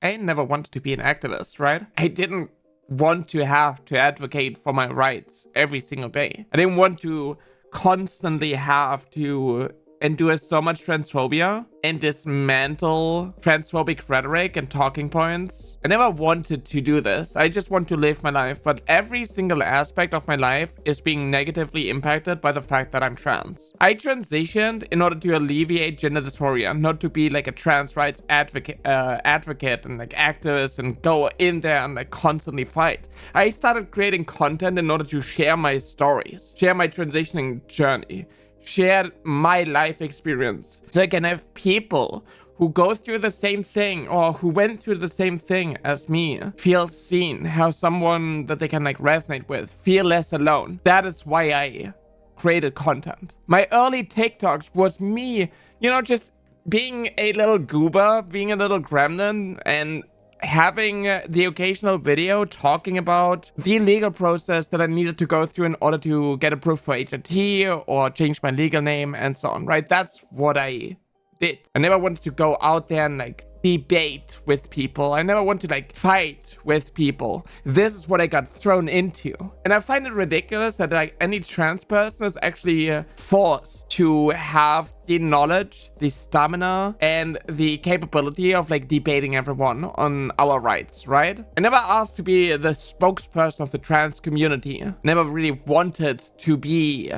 I never wanted to be an activist, right? I didn't want to have to advocate for my rights every single day. I didn't want to constantly have to endure so much transphobia and dismantle transphobic rhetoric and talking points. I never wanted to do this. I just want to live my life, but every single aspect of my life is being negatively impacted by the fact that I'm trans. I transitioned in order to alleviate gender dysphoria, not to be like a trans rights advocate and like activist and go in there and like constantly fight. I started creating content in order to share my stories, share my transitioning journey, share my life experience, so I can have people who go through the same thing or who went through the same thing as me feel seen, have someone that they can like resonate with, feel less alone. That is why I created content. My early TikToks was me, you know, just being a little goober, being a little gremlin, and having the occasional video talking about the legal process that I needed to go through in order to get approved for HRT or change my legal name and so on, right? That's what I did. I never wanted to go out there and like debate with people. I never want to like fight with people. This is what I got thrown into. And I find it ridiculous that like any trans person is actually forced to have the knowledge, the stamina, and the capability of like debating everyone on our rights, right? I never asked to be the spokesperson of the trans community. Never really wanted to be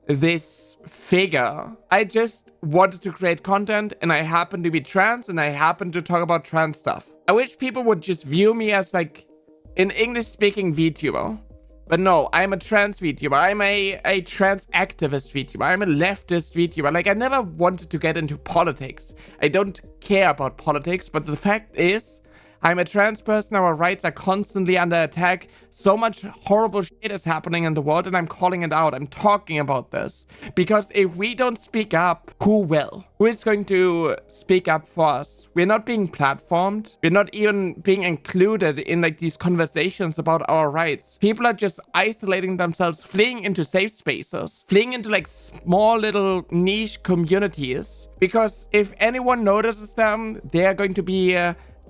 this figure. I just wanted to create content, and I happen to be trans, and I happen to talk about trans stuff. I wish people would just view me as like an English-speaking VTuber. But no, I'm a trans VTuber. I'm a trans activist VTuber. I'm a leftist VTuber. Like, I never wanted to get into politics. I don't care about politics, but the fact is, I'm a trans person, our rights are constantly under attack. So much horrible shit is happening in the world, and I'm calling it out. I'm talking about this. Because if we don't speak up, who will? Who is going to speak up for us? We're not being platformed. We're not even being included in like these conversations about our rights. People are just isolating themselves, fleeing into safe spaces, fleeing into like small little niche communities. Because if anyone notices them, they are going to be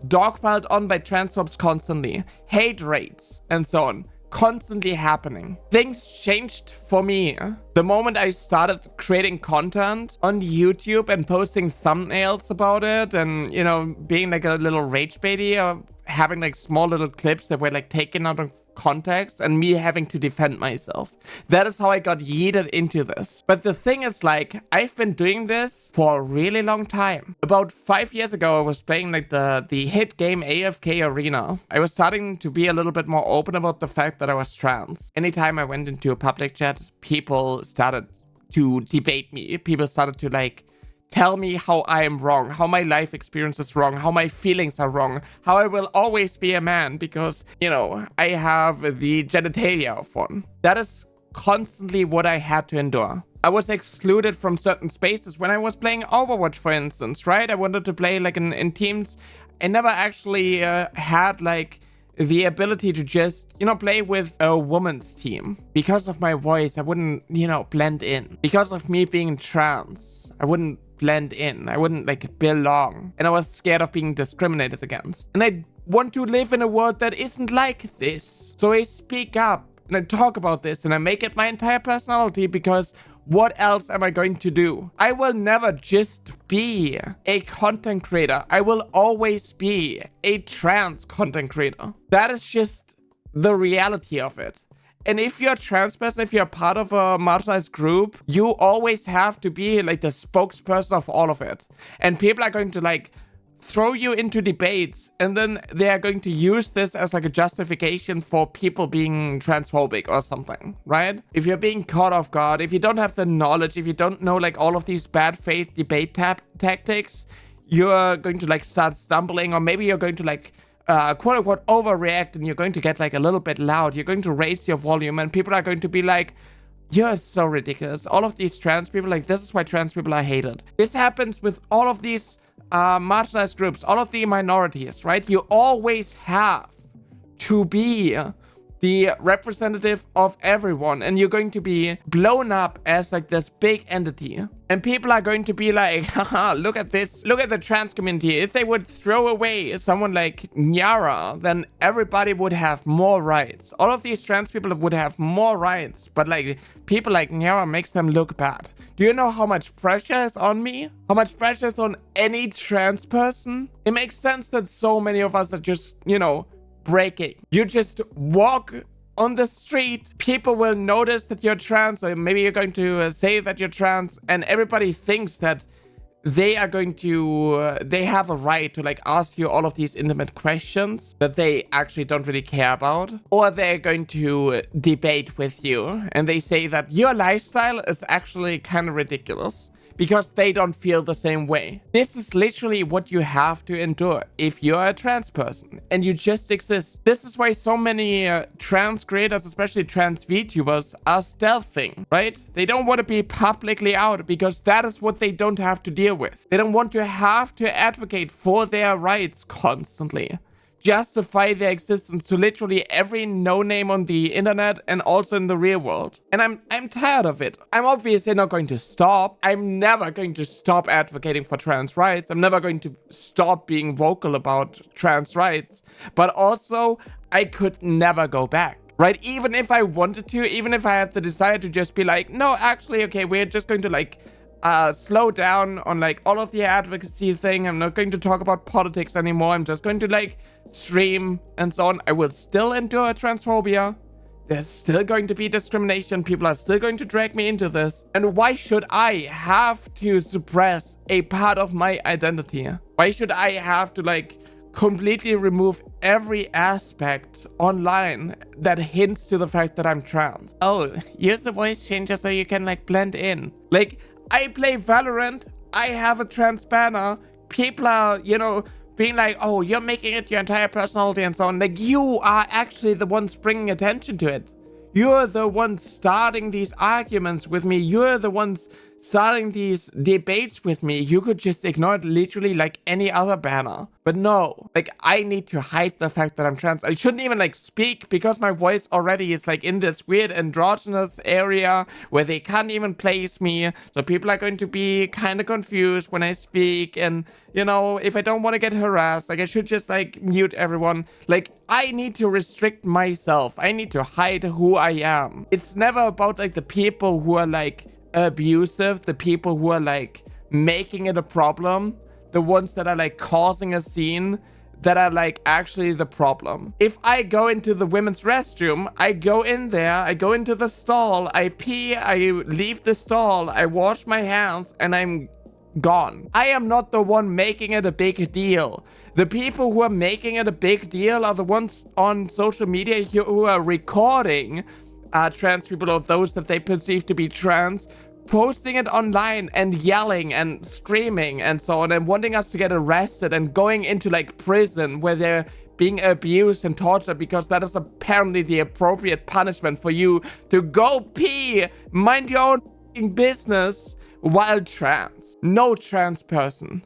dogpiled on by transphobes constantly, hate rates, and so on, constantly happening. Things changed for me the moment I started creating content on YouTube and posting thumbnails about it, and, you know, being like a little rage baity, or having like small little clips that were like taken out of context and me having to defend myself. That is how I got yeeted into this. But the thing is, like, I've been doing this for a really long time. About 5 years ago, I was playing like the hit game AFK Arena. I was starting to be a little bit more open about the fact that I was trans. Anytime I went into a public chat, people started to debate me. People started to like tell me how I am wrong, how my life experience is wrong, how my feelings are wrong, how I will always be a man because, you know, I have the genitalia of one. That is constantly what I had to endure. I was excluded from certain spaces when I was playing Overwatch, for instance, right? I wanted to play like in teams. I never actually had like the ability to just, you know, play with a woman's team. Because of my voice, I wouldn't, you know, blend in. Because of me being trans, I wouldn't blend in. I wouldn't like belong. And I was scared of being discriminated against. And I want to live in a world that isn't like this. So I speak up and I talk about this and I make it my entire personality, because what else am I going to do? I will never just be a content creator. I will always be a trans content creator. That is just the reality of it. And if you're a trans person, if you're part of a marginalized group, you always have to be like the spokesperson of all of it. And people are going to like throw you into debates, and then they are going to use this as like a justification for people being transphobic or something, right? If you're being caught off guard, if you don't have the knowledge, if you don't know like all of these bad faith debate tactics, you're going to like start stumbling, or maybe you're going to like quote unquote overreact, and you're going to get like a little bit loud. You're going to raise your volume, and people are going to be like, you're so ridiculous. All of these trans people, like, this is why trans people are hated. This happens with all of these marginalized groups, all of the minorities, right? You always have to be the representative of everyone, and you're going to be blown up as like this big entity. And people are going to be like, haha, look at this. Look at the trans community. If they would throw away someone like Nyara, then everybody would have more rights. All of these trans people would have more rights. But like people like Nyara makes them look bad. Do you know how much pressure is on me? How much pressure is on any trans person? It makes sense that so many of us are just, you know, breaking. You just walk on the street, people will notice that you're trans, or maybe you're going to say that you're trans, and everybody thinks that they are going to, they have a right to like ask you all of these intimate questions that they actually don't really care about, or they're going to debate with you, and they say that your lifestyle is actually kind of ridiculous because they don't feel the same way. This is literally what you have to endure if you're a trans person and you just exist. This is why so many trans creators, especially trans VTubers, are stealthing, right? They don't want to be publicly out because that is what they don't have to deal with. They don't want to have to advocate for their rights constantly. Justify their existence to literally every no-name on the internet and also in the real world. And I'm tired of it. I'm obviously not going to stop. I'm never going to stop advocating for trans rights. I'm never going to stop being vocal about trans rights. But also, I could never go back. Right? Even if I wanted to, even if I had the desire to just be like, no, actually, okay, we're just going to like slow down on like all of the advocacy thing. I'm not going to talk about politics anymore. I'm just going to like stream and so on. I will still endure transphobia. There's still going to be discrimination. People are still going to drag me into this. And why should I have to suppress a part of my identity? Why should I have to like completely remove every aspect online that hints to the fact that I'm trans? Oh, use the voice changer so you can like blend in. Like, I play Valorant, I have a trans banner, people are, you know, being like, oh, you're making it your entire personality and so on. Like, you are actually the ones bringing attention to it. You're the ones starting these arguments with me. You're the ones starting these debates with me. You could just ignore it literally like any other banner. But no, like I need to hide the fact that I'm trans. I shouldn't even like speak because my voice already is like in this weird androgynous area where they can't even place me. So people are going to be kind of confused when I speak. And you know, if I don't want to get harassed, like I should just like mute everyone. Like I need to restrict myself. I need to hide who I am. It's never about like the people who are like abusive, the people who are like making it a problem, the ones that are like causing a scene, that are like actually the problem. If I go into the women's restroom, I go in there, I go into the stall, I pee, I leave the stall, I wash my hands, and I'm gone. I am not the one making it a big deal. The people who are making it a big deal are the ones on social media who are recording trans people or those that they perceive to be trans, posting it online and yelling and screaming and so on and wanting us to get arrested and going into like prison where they're being abused and tortured because that is apparently the appropriate punishment for you to go pee, mind your own business while trans. No trans person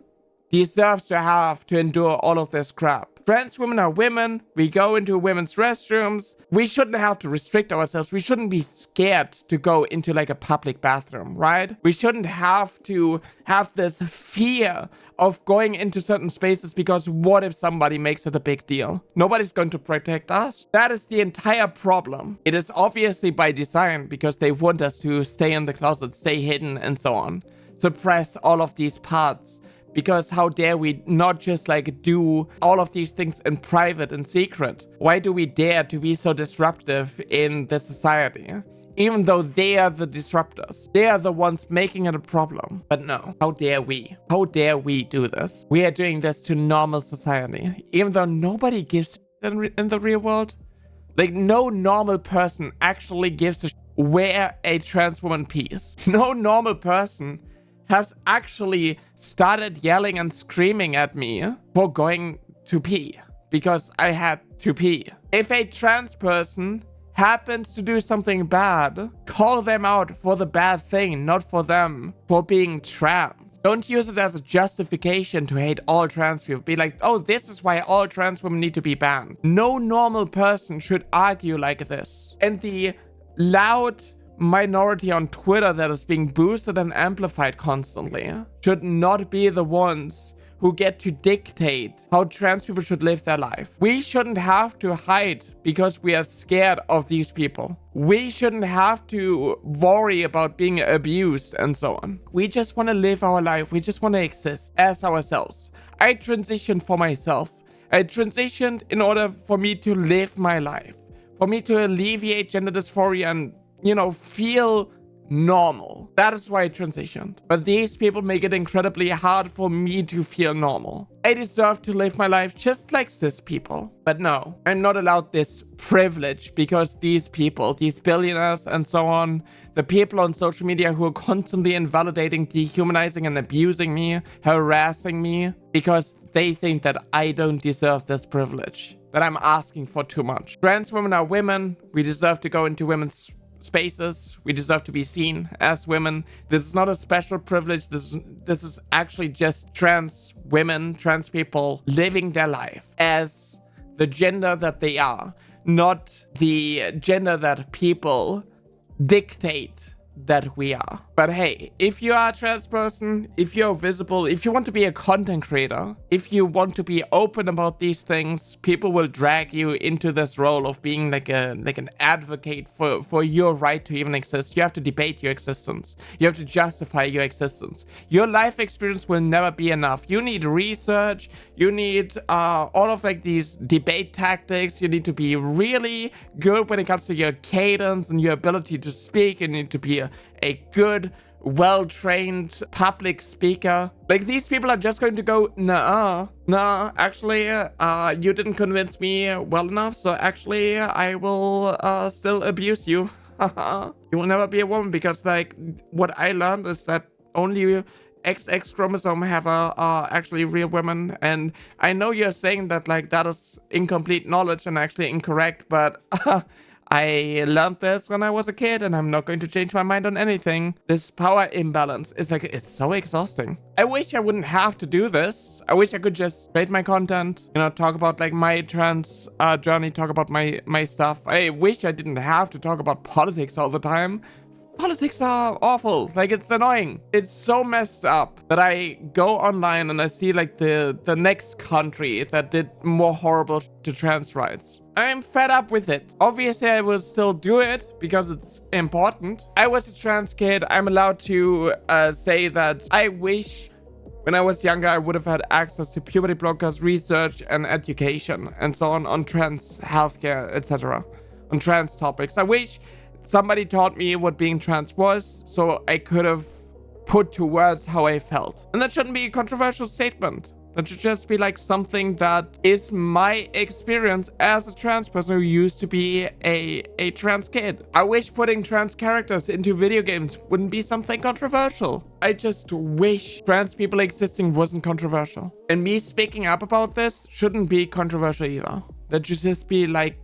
deserves to have to endure all of this crap. Trans women are women. We go into women's restrooms. We shouldn't have to restrict ourselves. We shouldn't be scared to go into like a public bathroom, right? We shouldn't have to have this fear of going into certain spaces because what if somebody makes it a big deal? Nobody's going to protect us. That is the entire problem. It is obviously by design because they want us to stay in the closet, stay hidden and so on. Suppress all of these parts. Because how dare we not just like do all of these things in private and secret? Why do we dare to be so disruptive in the society? Even though they are the disruptors. They are the ones making it a problem. But no, how dare we? How dare we do this? We are doing this to normal society. Even though nobody gives a shit in the real world. Like no normal person actually gives a shit where a trans woman pees. No normal person has actually started yelling and screaming at me for going to pee because I had to pee. If a trans person happens to do something bad, call them out for the bad thing, not for them for being trans. Don't use it as a justification to hate all trans people. Be like, oh, this is why all trans women need to be banned. No normal person should argue like this. And the loud minority on Twitter that is being boosted and amplified constantly should not be the ones who get to dictate how trans people should live their life. We shouldn't have to hide because we are scared of these people. We shouldn't have to worry about being abused and so on. We just want to live our life. We just want to exist as ourselves. I transitioned for myself. I transitioned in order for me to live my life, for me to alleviate gender dysphoria and, you know, feel normal. That is why I transitioned. But these people make it incredibly hard for me to feel normal. I deserve to live my life just like cis people. But no, I'm not allowed this privilege because these people, these billionaires and so on, the people on social media who are constantly invalidating, dehumanizing and abusing me, harassing me, because they think that I don't deserve this privilege, that I'm asking for too much. Trans women are women. We deserve to go into women's spaces. We deserve to be seen as women. This is not a special privilege. This is actually just trans women, trans people living their life as the gender that they are, not the gender that people dictate that we are. But hey, if you are a trans person, if you're visible, if you want to be a content creator, if you want to be open about these things, people will drag you into this role of being like an advocate for your right to even exist. You have to debate your existence. You have to justify your existence. Your life experience will never be enough. You need research. You need all of like these debate tactics. You need to be really good when it comes to your cadence and your ability to speak. You need to be a good, well-trained public speaker. Like, these people are just going to go, nah, actually, you didn't convince me well enough, so actually, I will still abuse you. You will never be a woman, because, like, what I learned is that only XX chromosome have are actually real women, and I know you're saying that, like, that is incomplete knowledge and actually incorrect, but I learned this when I was a kid, and I'm not going to change my mind on anything. This power imbalance is like, it's so exhausting. I wish I wouldn't have to do this. I wish I could just create my content, you know, talk about like my trans journey, talk about my stuff. I wish I didn't have to talk about politics all the time. Politics are awful. Like, it's annoying. It's so messed up that I go online and I see like the next country that did more horrible to trans rights. I'm fed up with it. Obviously, I will still do it because it's important. I was a trans kid. I'm allowed to say that I wish when I was younger, I would have had access to puberty blockers, research, and education, and so on trans healthcare, etc., on trans topics. I wish somebody taught me what being trans was, so I could have put to words how I felt. And that shouldn't be a controversial statement. That should just be like something that is my experience as a trans person who used to be a trans kid. I wish putting trans characters into video games wouldn't be something controversial. I just wish trans people existing wasn't controversial. And me speaking up about this shouldn't be controversial either. That should just be like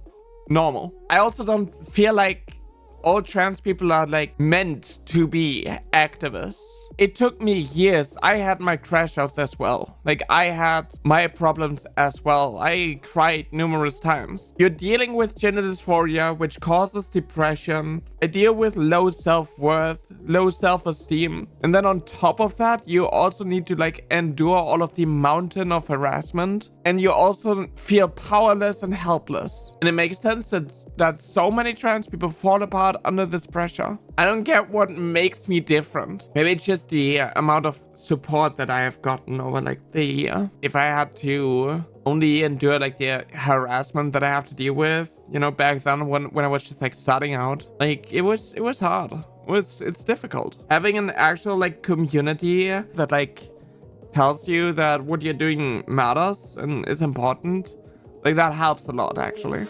normal. I also don't feel like all trans people are like meant to be activists. It took me years. I had my crash outs as well. Like, I had my problems as well. I cried numerous times. You're dealing with gender dysphoria, which causes depression. I deal with low self-worth, low self-esteem. And then on top of that, you also need to like endure all of the mountain of harassment. And you also feel powerless and helpless. And it makes sense that so many trans people fall apart under this pressure. I don't get what makes me different. Maybe it's just the amount of support that I have gotten over like the year. If I had to only endure like the harassment that I have to deal with, you know, back then when I was just like starting out, like it was hard. It's difficult. Having an actual like community that like tells you that what you're doing matters and is important, like that helps a lot actually.